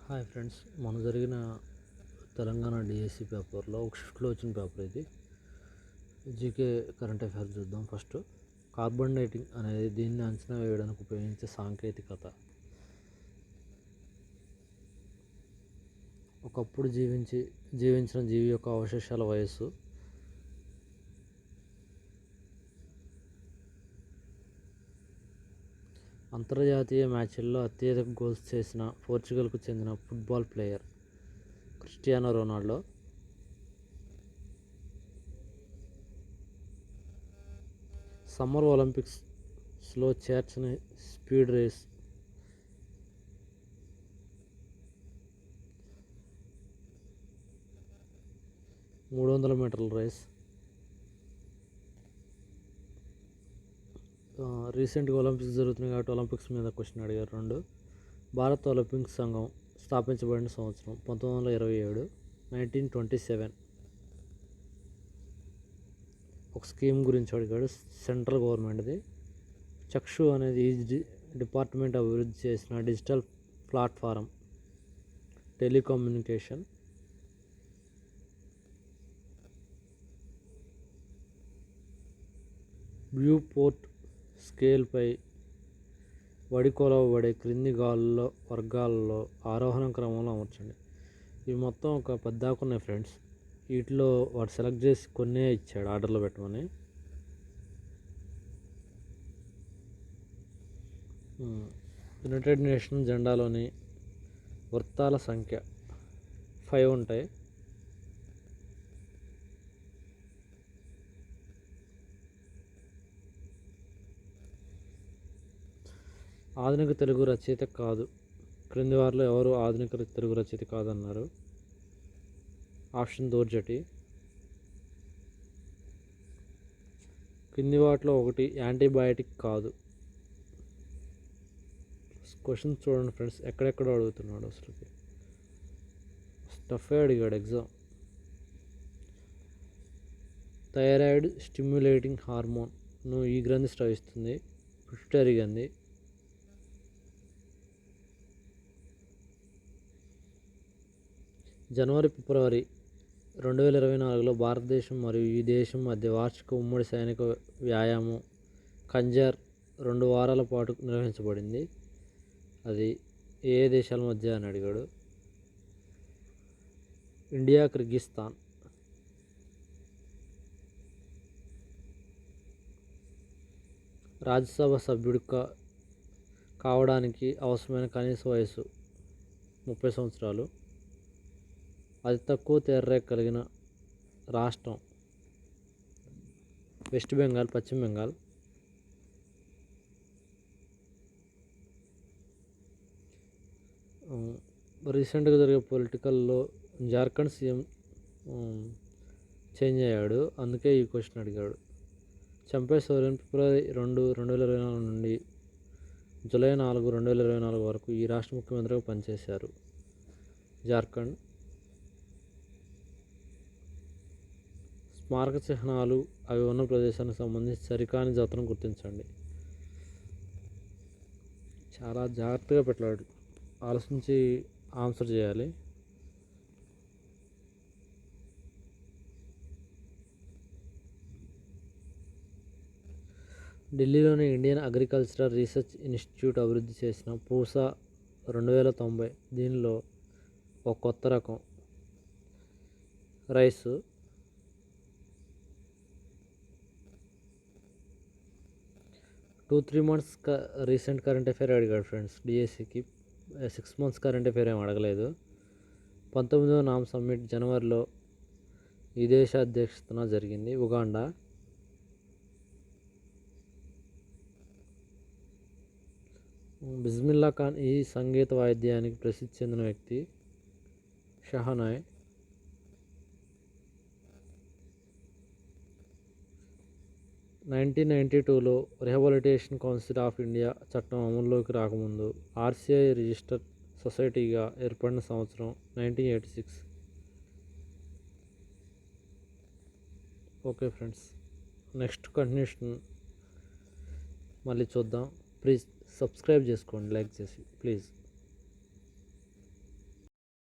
Hi friends, మొన్న జరిగిన Telangana DSC పేపర్లో ఒక షిఫ్ట్లో వచ్చిన పేపర్ ఇది. జీకే కరెంట్ అఫైర్స్ చూద్దాం. ఫస్ట్, కార్బన్ డేటింగ్ అనేది దీన్ని అంచనా వేయడానికి ఉపయోగించే సాంకేతికత. ఒకప్పుడు జీవించిన జీవి యొక్క అవశేషాల వయస్సు అంతర్జాతీయ మ్యాచ్ల్లో అత్యధిక గోల్స్ చేసిన పోర్చుగల్కు చెందిన football player Cristiano Ronaldo. Summer ఒలింపిక్స్లో చేర్చని స్పీడ్ రేస్. మూడు 300 మీటర్ల రేస్. రీసెంట్గా ఒలింపిక్స్ జరుగుతున్నాయి కాబట్టి ఒలింపిక్స్ మీద క్వశ్చన్ అడిగారు. 2, భారత ఒలింపిక్ సంఘం స్థాపించబడిన సంవత్సరం 1927, 1927. ఒక స్కీమ్ గురించి అడిగాడు, సెంట్రల్ గవర్నమెంట్ది. చక్షు అనేది ఈ డిపార్ట్మెంట్ అభివృద్ధి చేసిన digital platform telecommunication. Viewport స్కేల్పై వడికొలవబడే క్రింది వర్గాల్లో ఆరోహణ క్రమంలో అమర్చండి. ఇవి మొత్తం ఒక 10 దాకా ఉన్నాయి ఫ్రెండ్స్. వీటిలో వాడు సెలెక్ట్ చేసి కొన్నే ఇచ్చాడు ఆర్డర్లో పెట్టమని. యునైటెడ్ నేషన్ జెండాలోని వృత్తాల సంఖ్య 5 ఉంటాయి. ఆధునిక తెలుగు రచయిత కాదు. క్రింది వారిలో ఎవరు ఆధునిక తెలుగు రచయిత కాదన్నారు? ఆప్షన్ దోర్జటి. కింది వాటిలో ఒకటి యాంటీబయాటిక్ కాదు. క్వశ్చన్ చూడండి ఫ్రెండ్స్, ఎక్కడెక్కడ అడుగుతున్నాడు అసలుకి. స్టఫే అడిగాడు ఎగ్జామ్. థైరాయిడ్ స్టిమ్యులేటింగ్ హార్మోన్ను ఈ గ్రంథి స్రవిస్తుంది. పిట్యూటరీ గ్రంథి. జనవరి, ఫిబ్రవరి 2024లో భారతదేశం మరియు ఈ దేశం మధ్య వార్షిక ఉమ్మడి సైనిక వ్యాయామం ఖంజర్ 2 వారాల పాటు నిర్వహించబడింది. అది ఏ దేశాల మధ్య అని అడిగాడు. ఇండియా, కిర్గిస్థాన్. రాజ్యసభ సభ్యుడు కావడానికి అవసరమైన కనీస వయసు 30 సంవత్సరాలు. అతి తక్కువ తీరరేఖ కలిగిన రాష్ట్రం వెస్ట్ బెంగాల్, పశ్చిమ బెంగాల్. రీసెంట్గా జరిగే పొలిటికల్లో జార్ఖండ్ సీఎం చేంజ్ అయ్యాడు, అందుకే ఈ క్వశ్చన్ అడిగాడు. చంపే సోరెన్ ఫిబ్రవరి 2, 2024 నుండి జూలై 4, 2024 వరకు ఈ రాష్ట్ర ముఖ్యమంత్రిగా పనిచేశారు. జార్ఖండ్. స్మారక చిహ్నాలు అవి ఉన్న ప్రదేశానికి సంబంధించి సరికాని జతను గుర్తించండి. చాలా జాగ్రత్తగా పెట్టాడు, ఆలోచించి ఆన్సర్ చేయాలి. ఢిల్లీలోని ఇండియన్ అగ్రికల్చరల్ రీసెర్చ్ ఇన్స్టిట్యూట్ అభివృద్ధి చేసిన పూసా 2090. దీనిలో ఒక కొత్త రకం rice. Two 3 months recent current affair అడిగాడు ఫ్రెండ్స్. డిఎస్సికి 6 months కరెంట్ అఫైర్ ఏం అడగలేదు. 19వ నామ్ సమ్మిట్ జనవరిలో ఈ దేశ అధ్యక్షతన జరిగింది. ఉగాండా. బిస్మిల్లా ఖాన్ ఈ సంగీత వాయిద్యానికి ప్రసిద్ధి చెందిన వ్యక్తి. షహనాయ్. నైన్టీన్ 1992లో రిహాబిలిటేషన్ కౌన్సిల్ ఆఫ్ ఇండియా చట్టం అమల్లోకి రాకముందు ఆర్సిఐ రిజిస్టర్ సొసైటీగా ఏర్పడిన సంవత్సరం 1986. ఓకే ఫ్రెండ్స్, నెక్స్ట్ కంటిన్యూషన్ మళ్ళీ చూద్దాం. ప్లీజ్ సబ్స్క్రైబ్ చేసుకోండి, లైక్ చేసి ప్లీజ్.